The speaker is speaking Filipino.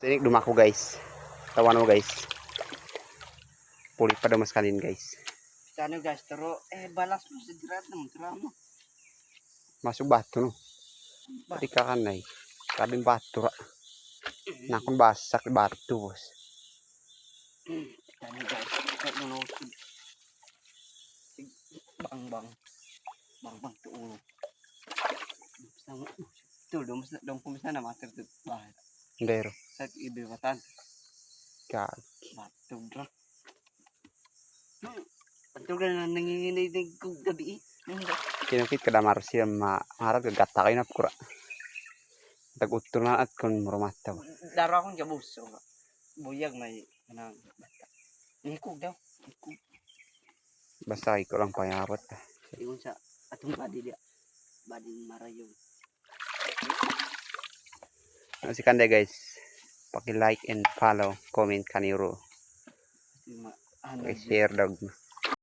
Tinik dumako guys. Tawan mo guys. Puli pa daw mas kalin guys. Kano guys, pero balas mo sa dirat naman, mo. Masuk bato no. Pati kakanay. Kabing bato ra. Nakon basak bato bos. Kano guys, kahit nunusod. Bang bang. Bang bang to ulo. Tuh, dong kumis na master to bahay. Ndero. Sa ibibatan. Kag. Batog dra. Batog na nanginginig kong gabi. Kinukit kada marsiya maharap gata kayo na pura. Tag-utol na at kon murumata ba. Daro akong jabuso. Buyag may kanang bata. Nikog daw. Nikog. Basta ikaw lang pangyapat ka. Ingon sa atong badi dia. Bading marayong. Si Kande guys. Paki-like and follow, comment kaniro. Ano Share dog.